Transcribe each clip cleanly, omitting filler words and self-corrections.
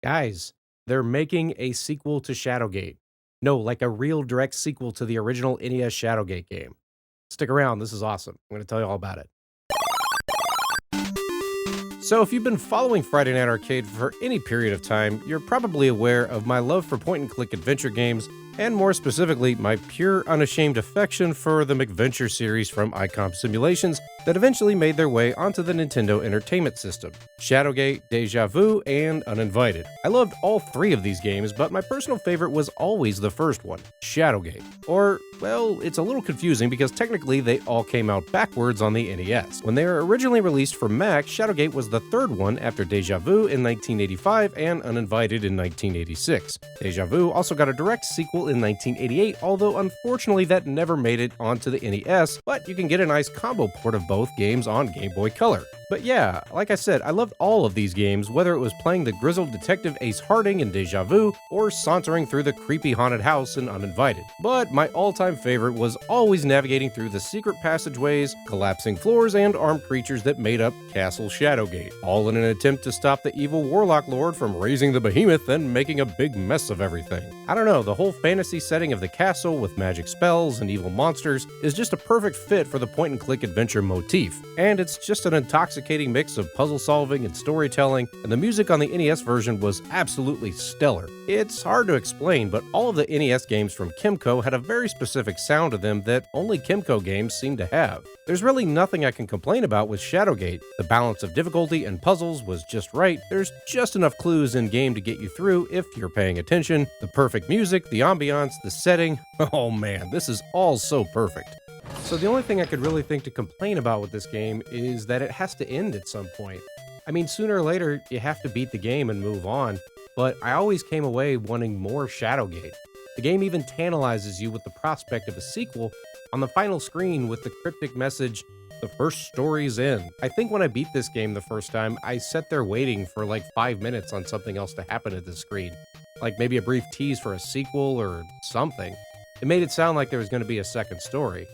Guys, they're making a sequel to Shadowgate. No, like a real direct sequel to the original NES Shadowgate game. Stick around, this is awesome. I'm going to tell you all about it. So, if you've been following Friday Night Arcade for any period of time, you're probably aware of my love for point and click adventure games, and more specifically, my pure, unashamed affection for the McVenture series from Icom Simulations that eventually made their way onto the Nintendo Entertainment System: Shadowgate, Deja Vu, and Uninvited. I loved all three of these games, but my personal favorite was always the first one, Shadowgate. Or, well, it's a little confusing because technically they all came out backwards on the NES. When they were originally released for Mac, Shadowgate was the third one after Deja Vu in 1985 and Uninvited in 1986. Deja Vu also got a direct sequel in 1988, although unfortunately that never made it onto the NES, but you can get a nice combo port of both games on Game Boy Color. But yeah, like I said, I loved all of these games, whether it was playing the grizzled detective Ace Harding in Deja Vu, or sauntering through the creepy haunted house in Uninvited. But my all-time favorite was always navigating through the secret passageways, collapsing floors, and armed creatures that made up Castle Shadowgate, all in an attempt to stop the evil Warlock Lord from raising the behemoth and making a big mess of everything. I don't know, the whole fantasy setting of the castle with magic spells and evil monsters is just a perfect fit for the point-and-click adventure motif, and it's just an intoxicating mix of puzzle solving and storytelling, and the music on the NES version was absolutely stellar. It's hard to explain, but all of the NES games from Kimco had a very specific sound to them that only Kimco games seem to have. There's really nothing I can complain about with Shadowgate. The balance of difficulty and puzzles was just right. There's just enough clues in game to get you through if you're paying attention. The perfect music, the ambiance, the setting. Oh man, this is all so perfect. So the only thing I could really think to complain about with this game is that it has to end at some point. I mean, sooner or later, you have to beat the game and move on, but I always came away wanting more Shadowgate. The game even tantalizes you with the prospect of a sequel on the final screen with the cryptic message, "The first story's in." I think when I beat this game the first time, I sat there waiting for like 5 minutes on something else to happen at the screen. Like maybe a brief tease for a sequel or something. It made it sound like there was going to be a second story.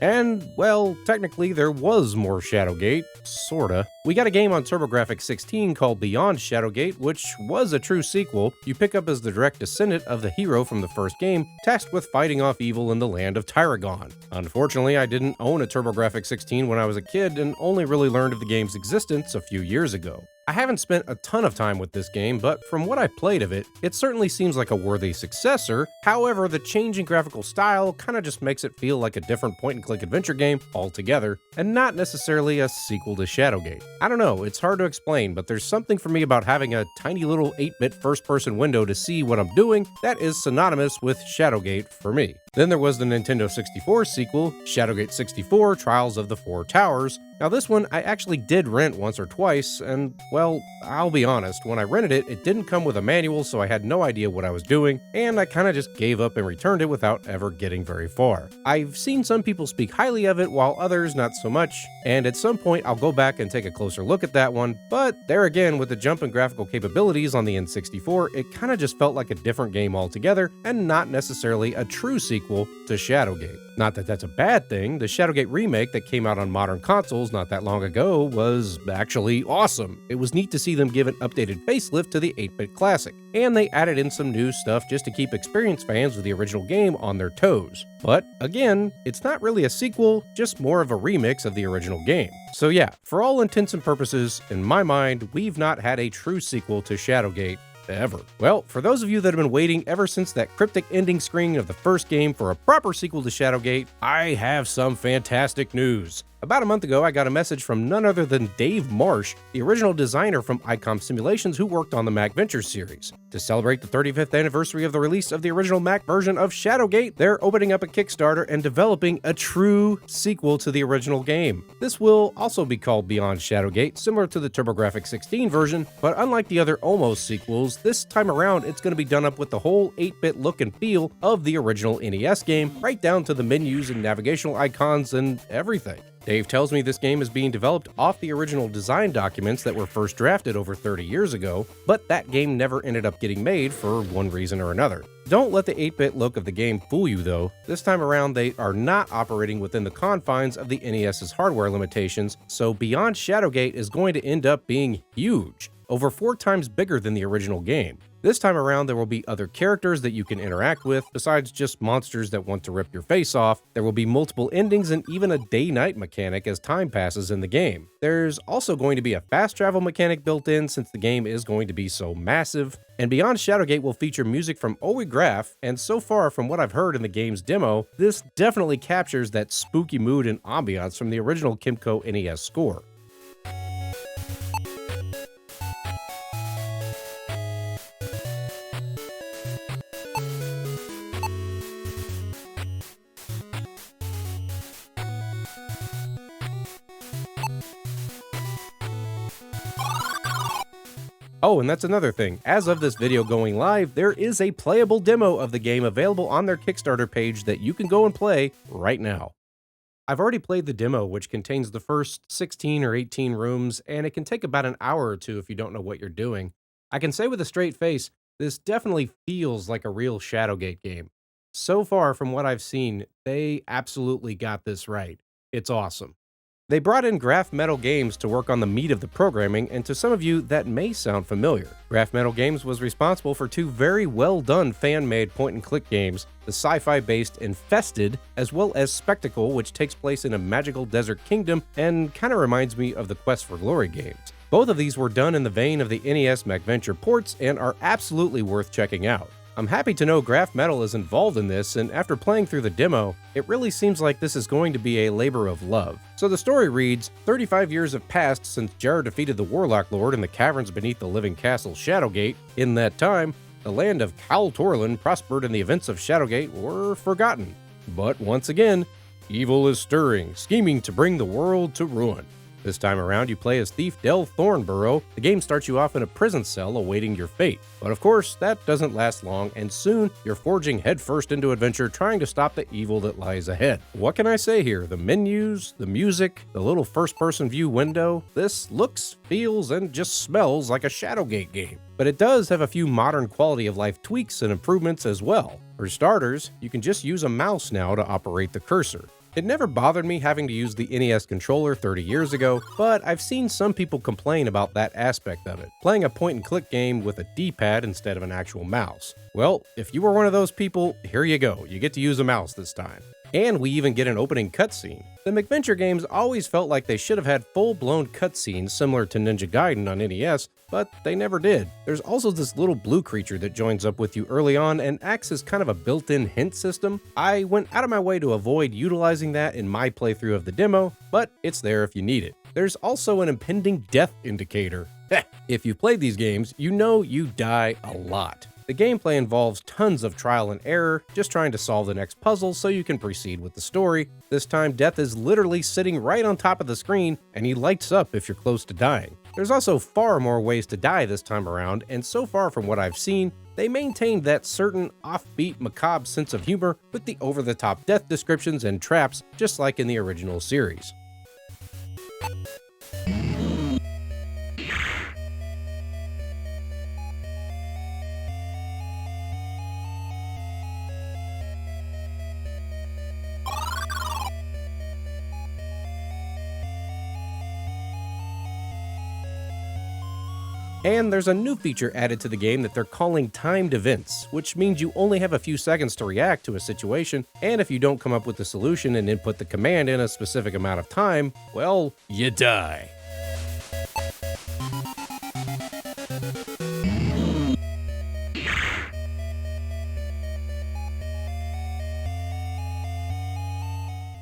And, well, technically there was more Shadowgate, sorta. We got a game on TurboGrafx-16 called Beyond Shadowgate, which was a true sequel. You pick up as the direct descendant of the hero from the first game, tasked with fighting off evil in the land of Tyragon. Unfortunately, I didn't own a TurboGrafx-16 when I was a kid and only really learned of the game's existence a few years ago. I haven't spent a ton of time with this game, but from what I played of it, it certainly seems like a worthy successor. However, the change in graphical style kinda just makes it feel like a different point-and-click adventure game altogether, and not necessarily a sequel to Shadowgate. I don't know, it's hard to explain, but there's something for me about having a tiny little 8-bit first-person window to see what I'm doing that is synonymous with Shadowgate for me. Then there was the Nintendo 64 sequel, Shadowgate 64: Trials of the Four Towers. Now this one I actually did rent once or twice, and well, I'll be honest, when I rented it, it didn't come with a manual, so I had no idea what I was doing, and I kinda just gave up and returned it without ever getting very far. I've seen some people speak highly of it, while others not so much, and at some point I'll go back and take a closer look at that one, but there again, with the jump in graphical capabilities on the N64, it kinda just felt like a different game altogether, and not necessarily a true sequel to Shadowgate. Not that that's a bad thing, the Shadowgate remake that came out on modern consoles not that long ago was actually awesome. It was neat to see them give an updated facelift to the 8-bit classic, and they added in some new stuff just to keep experienced fans of the original game on their toes. But again, it's not really a sequel, just more of a remix of the original game. So yeah, for all intents and purposes, in my mind, we've not had a true sequel to Shadowgate ever. Well, for those of you that have been waiting ever since that cryptic ending screen of the first game for a proper sequel to Shadowgate, I have some fantastic news. About a month ago, I got a message from none other than Dave Marsh, the original designer from Icom Simulations who worked on the MacVenture series. To celebrate the 35th anniversary of the release of the original Mac version of Shadowgate, they're opening up a Kickstarter and developing a true sequel to the original game. This will also be called Beyond Shadowgate, similar to the TurboGrafx-16 version, but unlike the other almost sequels, this time around it's going to be done up with the whole 8-bit look and feel of the original NES game, right down to the menus and navigational icons and everything. Dave tells me this game is being developed off the original design documents that were first drafted over 30 years ago, but that game never ended up getting made for one reason or another. Don't let the 8-bit look of the game fool you though. This time around they are not operating within the confines of the NES's hardware limitations, so Beyond Shadowgate is going to end up being huge. over 4 times bigger than the original game. This time around, there will be other characters that you can interact with, besides just monsters that want to rip your face off. There will be multiple endings and even a day-night mechanic as time passes in the game. There's also going to be a fast travel mechanic built in since the game is going to be so massive. And Beyond Shadowgate will feature music from W Graph, and so far from what I've heard in the game's demo, this definitely captures that spooky mood and ambiance from the original Kimco NES score. Oh, and that's another thing. As of this video going live, there is a playable demo of the game available on their Kickstarter page that you can go and play right now. I've already played the demo, which contains the first 16 or 18 rooms, and it can take about an hour or two if you don't know what you're doing. I can say with a straight face, this definitely feels like a real Shadowgate game. So far from what I've seen, they absolutely got this right. It's awesome. They brought in GrahfMetal Games to work on the meat of the programming, and to some of you, that may sound familiar. GrahfMetal Games was responsible for 2 very well-done fan-made point-and-click games, the sci-fi-based Infested, as well as Spectacle, which takes place in a magical desert kingdom and kinda reminds me of the Quest for Glory games. Both of these were done in the vein of the NES MacVenture ports and are absolutely worth checking out. I'm happy to know GrahfMetal is involved in this, and after playing through the demo, it really seems like this is going to be a labor of love. So the story reads, 35 years have passed since Jar defeated the Warlock Lord in the caverns beneath the living castle Shadowgate. In that time, the land of Cal Torlin prospered and the events of Shadowgate were forgotten. But once again, evil is stirring, scheming to bring the world to ruin. This time around, you play as thief Del Thornborough. The game starts you off in a prison cell awaiting your fate. But of course, that doesn't last long, and soon you're forging headfirst into adventure trying to stop the evil that lies ahead. What can I say here? The menus, the music, the little first-person view window, this looks, feels, and just smells like a Shadowgate game. But it does have a few modern quality of life tweaks and improvements as well. For starters, you can just use a mouse now to operate the cursor. It never bothered me having to use the NES controller 30 years ago, but I've seen some people complain about that aspect of it, playing a point-and-click game with a D-pad instead of an actual mouse. Well, if you were one of those people, here you go, you get to use a mouse this time. And we even get an opening cutscene. The MacVenture games always felt like they should have had full-blown cutscenes similar to Ninja Gaiden on NES, but they never did. There's also this little blue creature that joins up with you early on and acts as kind of a built-in hint system. I went out of my way to avoid utilizing that in my playthrough of the demo, but it's there if you need it. There's also an impending death indicator. If you've played these games, you know you die a lot. The gameplay involves tons of trial and error, just trying to solve the next puzzle so you can proceed with the story. This time, Death is literally sitting right on top of the screen, and he lights up if you're close to dying. There's also far more ways to die this time around, and so far from what I've seen, they maintained that certain offbeat, macabre sense of humor with the over-the-top death descriptions and traps, just like in the original series. And there's a new feature added to the game that they're calling timed events, which means you only have a few seconds to react to a situation, and if you don't come up with the solution and input the command in a specific amount of time, well, you die.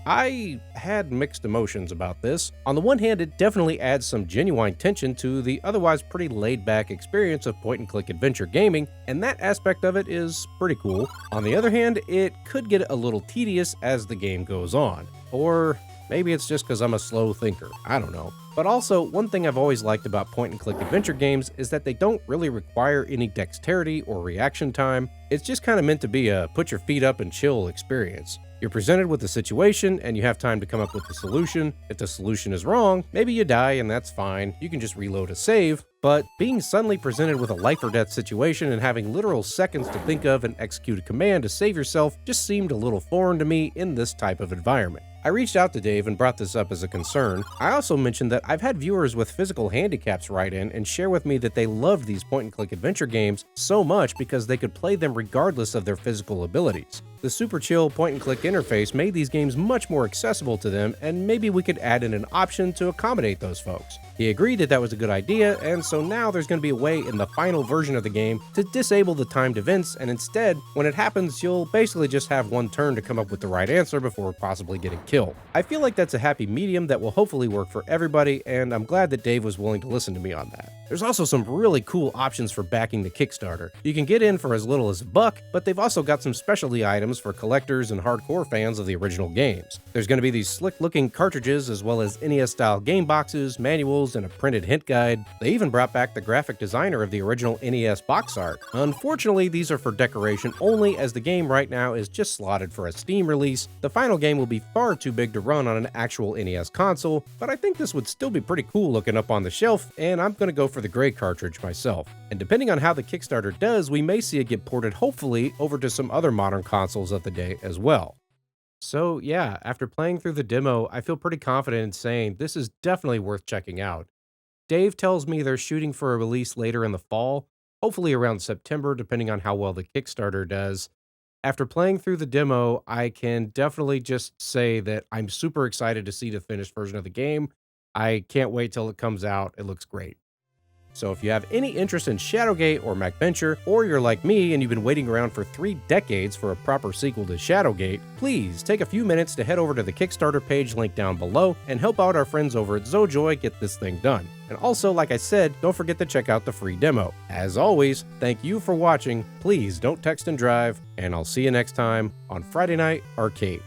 I had mixed emotions about this. On the one hand, it definitely adds some genuine tension to the otherwise pretty laid-back experience of point-and-click adventure gaming, and that aspect of it is pretty cool. On the other hand, it could get a little tedious as the game goes on. Or maybe it's just because I'm a slow thinker, I don't know. But also, one thing I've always liked about point-and-click adventure games is that they don't really require any dexterity or reaction time. It's just kind of meant to be a put your feet up and chill experience. You're presented with a situation, and you have time to come up with the solution. If the solution is wrong, maybe you die, and that's fine. You can just reload a save, but being suddenly presented with a life or death situation and having literal seconds to think of and execute a command to save yourself just seemed a little foreign to me in this type of environment. I reached out to Dave and brought this up as a concern. I also mentioned that I've had viewers with physical handicaps write in and share with me that they loved these point-and-click adventure games so much because they could play them regardless of their physical abilities. The super chill point-and-click interface made these games much more accessible to them, and maybe we could add in an option to accommodate those folks. He agreed that that was a good idea, and so now there's going to be a way in the final version of the game to disable the timed events, and instead, when it happens, you'll basically just have one turn to come up with the right answer before possibly getting killed. I feel like that's a happy medium that will hopefully work for everybody, and I'm glad that Dave was willing to listen to me on that. There's also some really cool options for backing the Kickstarter. You can get in for as little as $1, but they've also got some specialty items for collectors and hardcore fans of the original games. There's going to be these slick-looking cartridges as well as NES-style game boxes, manuals, and a printed hint guide. They even brought back the graphic designer of the original NES box art. Unfortunately, these are for decoration only, as the game right now is just slotted for a Steam release. The final game will be far too big to run on an actual NES console, but I think this would still be pretty cool looking up on the shelf, and I'm going to go for the gray cartridge myself. And depending on how the Kickstarter does, we may see it get ported, hopefully, over to some other modern consoles of the day as well. So yeah, after playing through the demo, I feel pretty confident in saying this is definitely worth checking out. Dave tells me they're shooting for a release later in the fall, hopefully around September, depending on how well the Kickstarter does. After playing through the demo, I can definitely just say that I'm super excited to see the finished version of the game. I can't wait till it comes out. It looks great. So if you have any interest in Shadowgate or MacVenture, or you're like me and you've been waiting around for 3 decades for a proper sequel to Shadowgate, please take a few minutes to head over to the Kickstarter page linked down below and help out our friends over at Zojoi get this thing done. And also, like I said, don't forget to check out the free demo. As always, thank you for watching, please don't text and drive, and I'll see you next time on Friday Night Arcade.